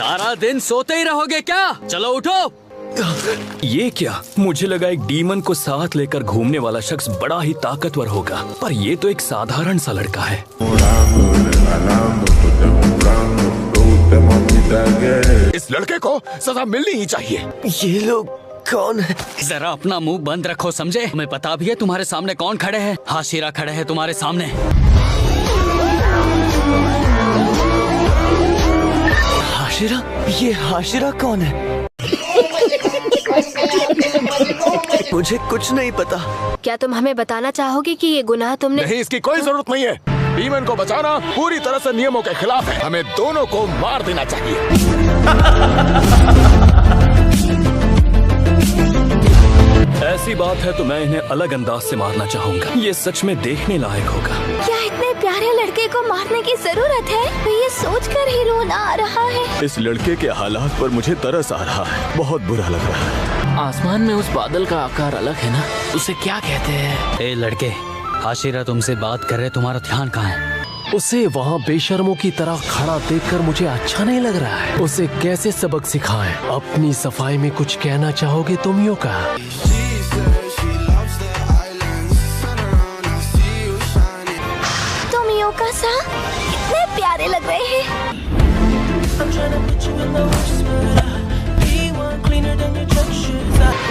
सारा दिन सोते ही रहोगे क्या? चलो उठो। ये क्या? मुझे लगा एक डीमन को साथ लेकर घूमने वाला शख्स बड़ा ही ताकतवर होगा, पर ये तो एक साधारण सा लड़का है। इस लड़के को सजा मिलनी ही चाहिए। ये लोग कौन है? जरा अपना मुंह बंद रखो, समझे? हमें पता भी है तुम्हारे सामने कौन खड़े हैं। हाशिरा खड़े हैं तुम्हारे सामने। हाशिरा? ये हाशिरा कौन है? मुझे कुछ नहीं पता। क्या तुम हमें बताना चाहोगे कि ये गुनाह तुमने? नहीं, इसकी कोई जरूरत नहीं है। डीमन को बचाना पूरी तरह से नियमों के खिलाफ है। हमें दोनों को मार देना चाहिए। ऐसी बात है तो मैं इन्हें अलग अंदाज से मारना चाहूँगा। ये सच में देखने लायक होगा। क्या इतने प्यारे लड़के को मारने की जरूरत है? तो ये सोचकर ही रोना आ रहा है। इस लड़के के हालात पर मुझे तरस आ रहा है। बहुत बुरा लग रहा है। आसमान में उस बादल का आकार अलग है ना, उसे क्या कहते हैं? ए लड़के, हाशिरा तुमसे बात कर रहे, तुम्हारा ध्यान कहाँ है? उसे वहाँ बेशर्मों की तरह खड़ा देखकर मुझे अच्छा नहीं लग रहा है। उसे कैसे सबक सिखाएं? अपनी सफाई में कुछ कहना चाहोगे तुम यो का? तुम योका सा कितने प्यारे लग रहे हैं।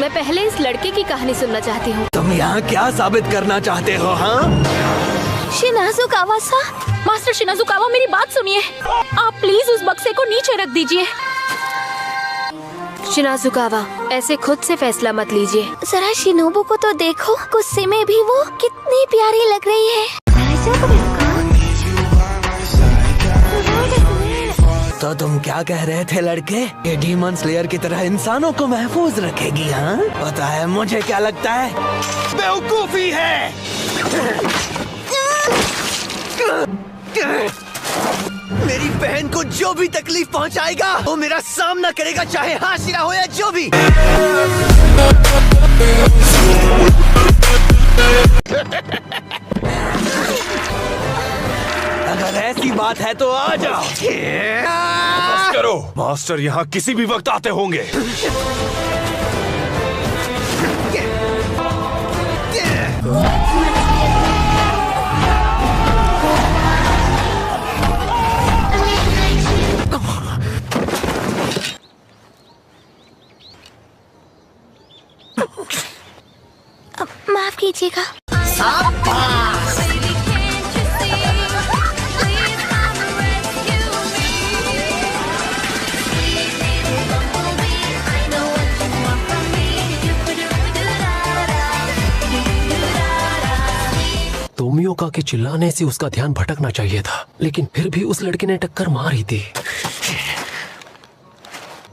मैं पहले इस लड़के की कहानी सुनना चाहती हूँ। तुम यहाँ क्या साबित करना चाहते हो? हाँ, शिनाजुकावा सा। मास्टर शिनाजुकावा, मेरी बात सुनिए। आप प्लीज उस बक्से को नीचे रख दीजिए। शिनाजुकावा, ऐसे खुद से फैसला मत लीजिए। जरा शिनोबू को तो देखो, गुस्से में भी वो कितनी प्यारी लग रही है। तो तुम क्या कह रहे थे लड़के? ये डीमन स्लेयर की तरह इंसानों को महफूज रखेगी? हाँ, पता है मुझे क्या लगता है? बेवकूफी है। मेरी बहन को जो भी तकलीफ पहुंचाएगा वो मेरा सामना करेगा, चाहे हाशिरा हो या जो भी। अगर ऐसी बात है तो आ जाओ। बस करो, मास्टर यहाँ किसी भी वक्त आते होंगे। माफ कीजिएगा। तोमियोका के चिल्लाने से उसका ध्यान भटकना चाहिए था, लेकिन फिर भी उस लड़के ने टक्कर मार ही दी।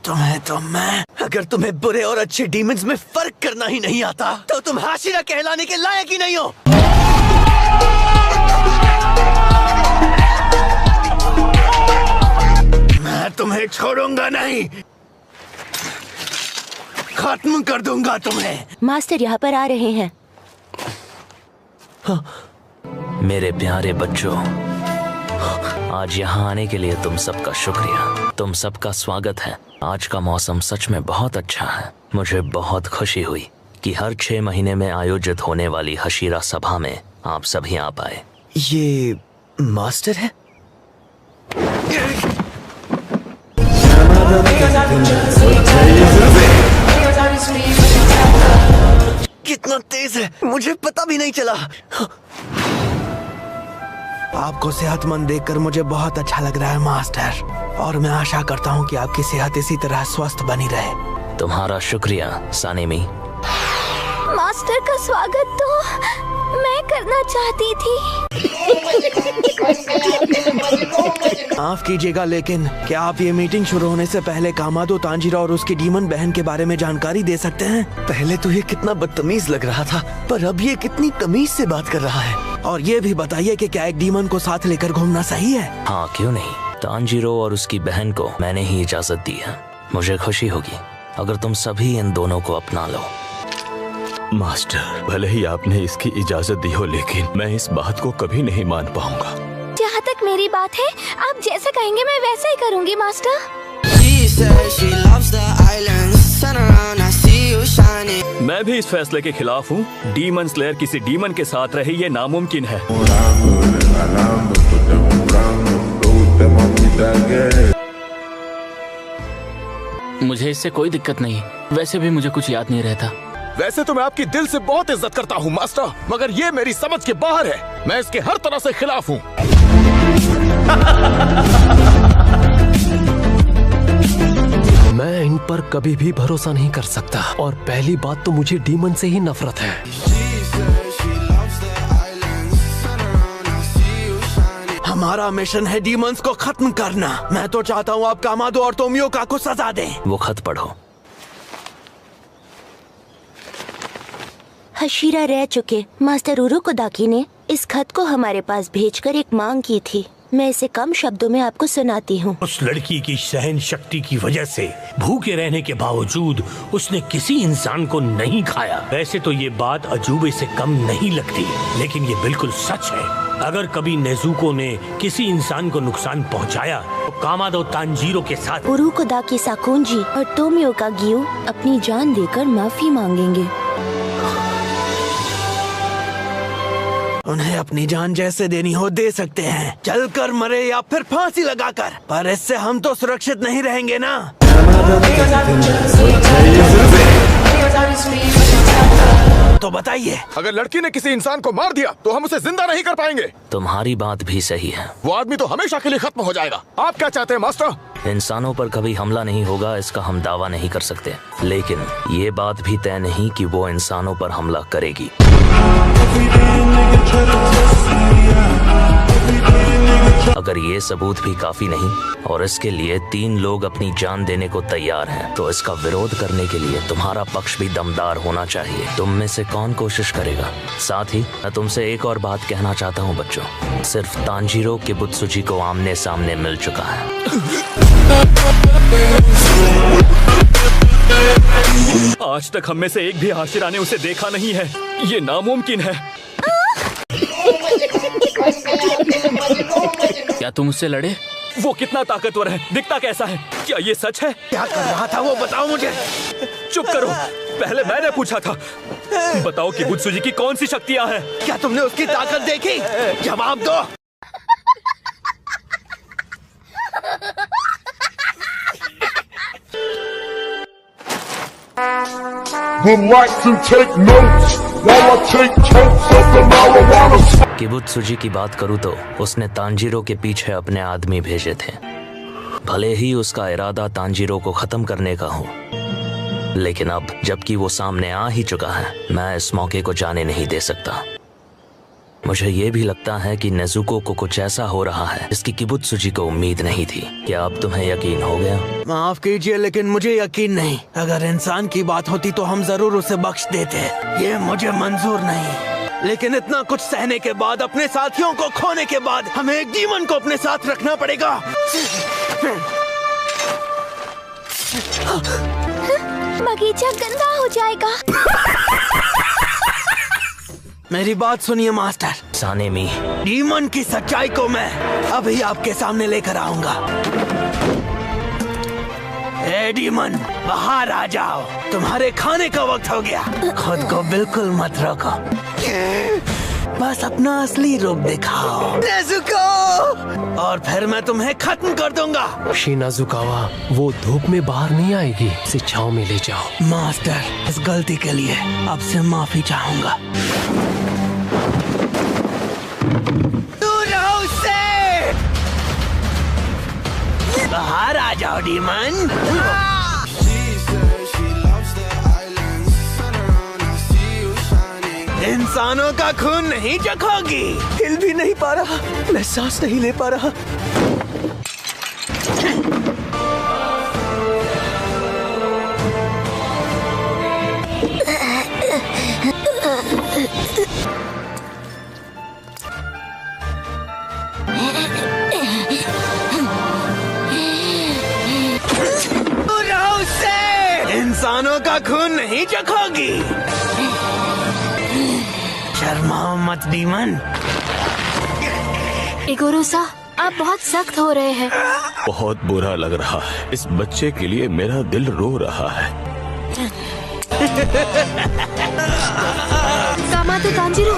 तुम्हें तो मैं, अगर तुम्हें बुरे और अच्छे डीमंस में फर्क करना ही नहीं आता तो तुम हाशिरा कहलाने के लायक ही नहीं हो। मैं तुम्हें छोड़ूंगा नहीं, खत्म कर दूंगा तुम्हें। मास्टर यहाँ पर आ रहे हैं। मेरे प्यारे बच्चों, आज यहाँ आने के लिए तुम सबका शुक्रिया। तुम सबका स्वागत है। आज का मौसम सच में बहुत अच्छा है। मुझे बहुत खुशी हुई कि हर 6 महीने में आयोजित होने वाली हाशिरा सभा में आप सभी आ पाए। ये मास्टर है? कितना तेज है, मुझे पता भी नहीं चला। आपको सेहतमंद देखकर मुझे बहुत अच्छा लग रहा है मास्टर, और मैं आशा करता हूँ कि आपकी सेहत इसी तरह स्वस्थ बनी रहे। तुम्हारा शुक्रिया सानिमी। मास्टर का स्वागत तो मैं करना चाहती थी। माफ कीजिएगा, लेकिन क्या आप ये मीटिंग शुरू होने से पहले कामादो तांजीरो और उसकी डीमन बहन के बारे में जानकारी दे सकते हैं? पहले तो ये कितना बदतमीज लग रहा था, पर अब ये कितनी तमीज से बात कर रहा है। और ये भी बताइए कि क्या एक डीमन को साथ लेकर घूमना सही है? हाँ, क्यों नहीं। तांजीरो और उसकी बहन को मैंने ही इजाजत दी है। मुझे खुशी होगी अगर तुम सभी इन दोनों को अपना लो। मास्टर, भले ही आपने इसकी इजाजत दी हो, लेकिन मैं इस बात को कभी नहीं मान पाऊंगा। जहाँ तक मेरी बात है, आप जैसा कहेंगे मैं वैसा ही करूँगी मास्टर। मैं भी इस फैसले के खिलाफ हूँ। डीमन स्लेयर किसी डीमन के साथ रहे ये नामुमकिन है। मुझे इससे कोई दिक्कत नहीं, वैसे भी मुझे कुछ याद नहीं रहता। वैसे तो मैं आपकी दिल से बहुत इज्जत करता हूँ मास्टर, मगर ये मेरी समझ के बाहर है। मैं इसके हर तरह से खिलाफ हूँ। मैं इन पर कभी भी भरोसा नहीं कर सकता, और पहली बात तो मुझे डीमन से ही नफरत है। हमारा मिशन है डीमंस को खत्म करना। मैं तो चाहता हूँ आप कामादो और तोमियोका को सजा दें। वो खत पढ़ो। हशीरा रह चुके मास्टर उरुकोदाकी ने इस खत को हमारे पास भेजकर एक मांग की थी। मैं इसे कम शब्दों में आपको सुनाती हूँ। उस लड़की की सहन शक्ति की वजह से भूखे रहने के बावजूद उसने किसी इंसान को नहीं खाया। वैसे तो ये बात अजूबे से कम नहीं लगती, लेकिन ये बिल्कुल सच है। अगर कभी नेजुको ने किसी इंसान को नुकसान पहुंचाया तो कामादो तांजीरो के साथ उरुकोदाकी साकुंजी और तोमियोका गियो अपनी जान देकर माफी मांगेंगे। उन्हें अपनी जान जैसे देनी हो दे सकते हैं, चलकर मरे या फिर फांसी लगाकर, पर इससे हम तो सुरक्षित नहीं रहेंगे ना। तो बताइए, अगर लड़की ने किसी इंसान को मार दिया तो हम उसे जिंदा नहीं कर पाएंगे। तुम्हारी बात भी सही है। वो आदमी तो हमेशा के लिए खत्म हो जाएगा। आप क्या चाहते हैं मास्टर? इंसानों पर कभी हमला नहीं होगा, इसका हम दावा नहीं कर सकते, लेकिन ये बात भी तय नहीं कि वो इंसानों पर हमला करेगी। अगर ये सबूत भी काफी नहीं और इसके लिए 3 लोग अपनी जान देने को तैयार हैं, तो इसका विरोध करने के लिए तुम्हारा पक्ष भी दमदार होना चाहिए। तुम में से कौन कोशिश करेगा? साथ ही मैं तुमसे एक और बात कहना चाहता हूँ बच्चों, सिर्फ तांजीरो किबुत्सुजी को आमने सामने मिल चुका है। आज तक हम में से एक भी हाशिरा ने उसे देखा नहीं है। ये नामुमकिन है। क्या तुम उससे लड़े? वो कितना ताकतवर है, दिखता कैसा है? क्या ये सच है? क्या कर रहा था वो बताओ मुझे। चुप करो, पहले मैंने पूछा था। बताओ किबुत्सुजी की कौन सी शक्तियाँ हैं? क्या तुमने उसकी ताकत देखी? जवाब दो। किबुत्सुजी की बात करूँ तो उसने तांजीरो के पीछे अपने आदमी भेजे थे। भले ही उसका इरादा तांजीरो को खत्म करने का हो, लेकिन अब जबकि वो सामने आ ही चुका है, मैं इस मौके को जाने नहीं दे सकता। मुझे ये भी लगता है कि नेजुको को कुछ ऐसा हो रहा है जिसकी किबुत्सुजी को उम्मीद नहीं थी। क्या अब तुम्हें यकीन हो गया? माफ कीजिए, लेकिन मुझे यकीन नहीं। अगर इंसान की बात होती तो हम जरूर उसे बख्श देते। ये मुझे मंजूर नहीं, लेकिन इतना कुछ सहने के बाद, अपने साथियों को खोने के बाद, हमें एक डीमन को अपने साथ रखना पड़ेगा। बगीचा गंदा हो जाएगा। मेरी बात सुनिए मास्टर। सानेमी, डीमन की सच्चाई को मैं अभी आपके सामने लेकर आऊंगा। ए डीमन, बाहर आ जाओ, तुम्हारे खाने का वक्त हो गया। खुद को बिल्कुल मत रोको, बस अपना असली रूप दिखाओ नेजुको, और फिर मैं तुम्हें खत्म कर दूंगा। शिनाजुकावा, वो धूप में बाहर नहीं आएगी, इसे छांव में ले जाओ। मास्टर, इस गलती के लिए आपसे माफी चाहूंगा। दूर रहो उससे। बाहर आ जाओ डीमन। इंसानों का खून नहीं चखोगी। हिल भी नहीं पा रहा, मैं सांस नहीं ले पा रहा। इंसानों का खून नहीं चखोगी। शर्माओ मत डीमन। इगोरुसा, आप बहुत सख्त हो रहे हैं। बहुत बुरा लग रहा है। इस बच्चे के लिए मेरा दिल रो रहा है। कामादो तांजीरो।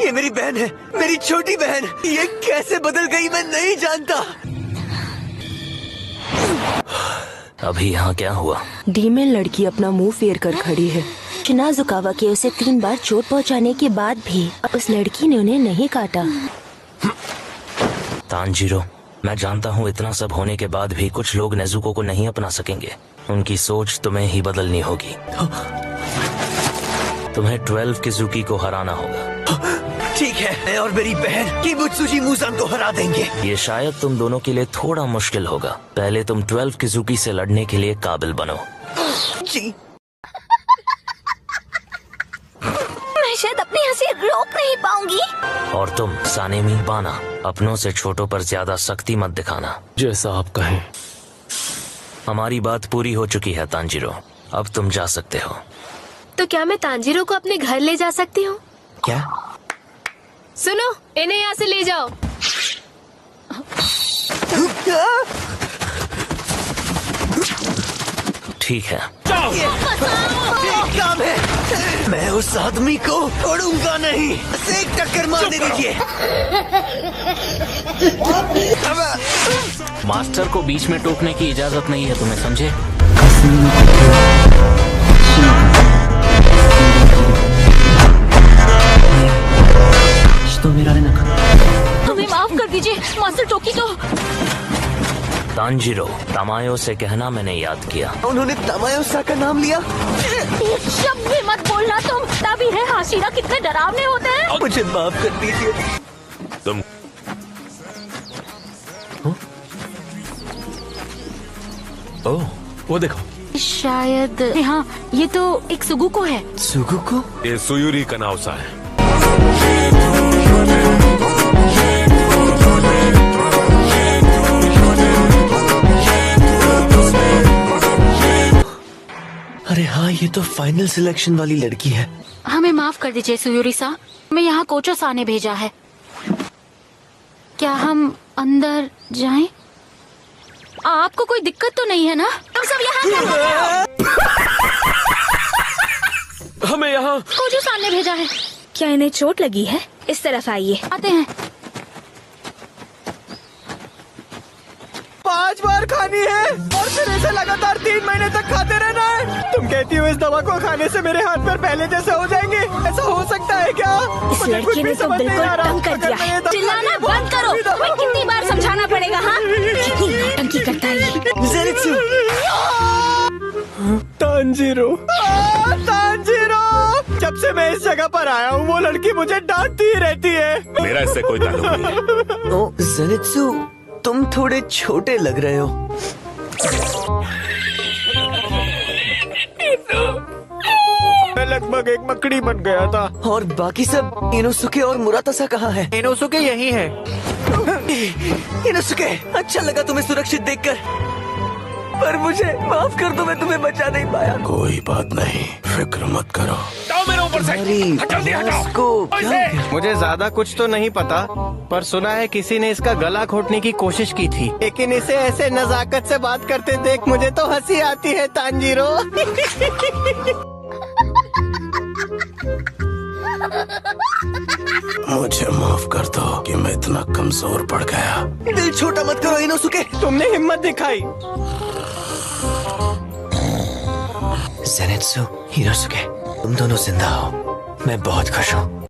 ये मेरी बहन है, मेरी छोटी बहन। ये कैसे बदल गई मैं नहीं जानता। अभी यहाँ क्या हुआ? डीमन लड़की अपना मुंह फेर कर खड़ी है। शिनाजुकावा के उसे 3 बार चोट पहुंचाने के बाद भी उस लड़की ने उन्हें नहीं काटा। तांजीरो, मैं जानता हूँ इतना सब होने के बाद भी कुछ लोग नेजुको को नहीं अपना सकेंगे। उनकी सोच तुम्हें ही बदलनी होगी। तुम्हें 12 किजुकी को हराना होगा। ठीक है, मैं और मेरी बहन किबुत्सुजी मुसान को हरा देंगे। ये शायद तुम दोनों के लिए थोड़ा मुश्किल होगा। पहले तुम 12 किजुकी से लड़ने के लिए काबिल बनो। जी। मैं शायद अपनी हंसी रोक नहीं पाऊंगी। और तुम सानेमी बाना, अपनों से छोटों पर ज्यादा सख्ती मत दिखाना। जैसा आप कहें। हमारी बात पूरी हो चुकी है तांजीरो, अब तुम जा सकते हो। तो क्या मैं तांजीरो को अपने घर ले जा सकती हूँ? क्या? सुनो, इन्हें यहाँ से ले जाओ। ठीक है। ये काम है। मैं उस आदमी को छोड़ूंगा नहीं। इसे एक टक्कर मारने दीजिए। मास्टर को बीच में टोकने की इजाजत नहीं है, तुम्हें समझे? हमें माफ कर दीजिए मास्टर टोकी को। तांजीरो, तमायो से कहना मैंने याद किया। उन्होंने तमायो-सा का नाम लिया। एक शब्द भी मत बोलना तुम। तभी है हाशिरा कितने डरावने होते हैं। मुझे माफ कर दीजिए। तुम ओह, वो देखो। शायद हाँ, ये तो एक सुगुको है। सुगुको? ये सुयुरी का नावसा है। अरे हाँ, ये तो फाइनल सिलेक्शन वाली लड़की है। हमें माफ कर दीजिए सुयूरी-सा, मैं यहाँ कोचो-सा ने भेजा है। क्या हम अंदर जाएं? आपको कोई दिक्कत तो नहीं है ना? तुम सब यहाँ हमें यहाँ कोचो-सा ने भेजा है। क्या इन्हें चोट लगी है? इस तरफ आइए। आते हैं। 5 बार खानी है और फिर ऐसे लगातार 3 महीने तक खाते रहना है। तुम कहती हो इस दवा को खाने से मेरे हाथ पैर पहले जैसे हो जाएंगे? ऐसा हो सकता है क्या? इस लड़की ने तो बिल्कुल तंग कर दिया है। चिल्लाना बंद करो। तुम्हें कितनी बार समझाना पड़ेगा? हाँ, कितनी नौटंकी करता है ये। ज़ेनित्सु! तांजीरो! तांजीरो! जब से मैं इस जगह पर आया हूँ वो लड़की मुझे डांटती ही रहती है। मेरा इससे कोई ताल्लुक नहीं है। ओ ज़ेनित्सु, तुम थोड़े छोटे लग रहे हो। मैं लगभग एक मकड़ी बन गया था। और बाकी सब इनोसुके और मुरातासा कहाँ है? इनोसुके यही है। इनोसुके, अच्छा लगा तुम्हें सुरक्षित देखकर, पर मुझे माफ कर दो, मैं तुम्हें बचा नहीं पाया। कोई बात नहीं, फिक्र मत करो। मेरे ऊपर से जल्दी हटाओ। मुझे ज्यादा कुछ तो नहीं पता, पर सुना है किसी ने इसका गला घोटने की कोशिश की थी, लेकिन इसे ऐसे नजाकत से बात करते देख मुझे तो हंसी आती है तांजीरो। मुझे माफ कर दो कि मैं इतना कमजोर पड़ गया। दिल छोटा मत करो इनोसुके। तुमने हिम्मत दिखाई। ज़ेनित्सु, इनोसुके, तुम दोनों जिंदा हो, मैं बहुत खुश हूँ।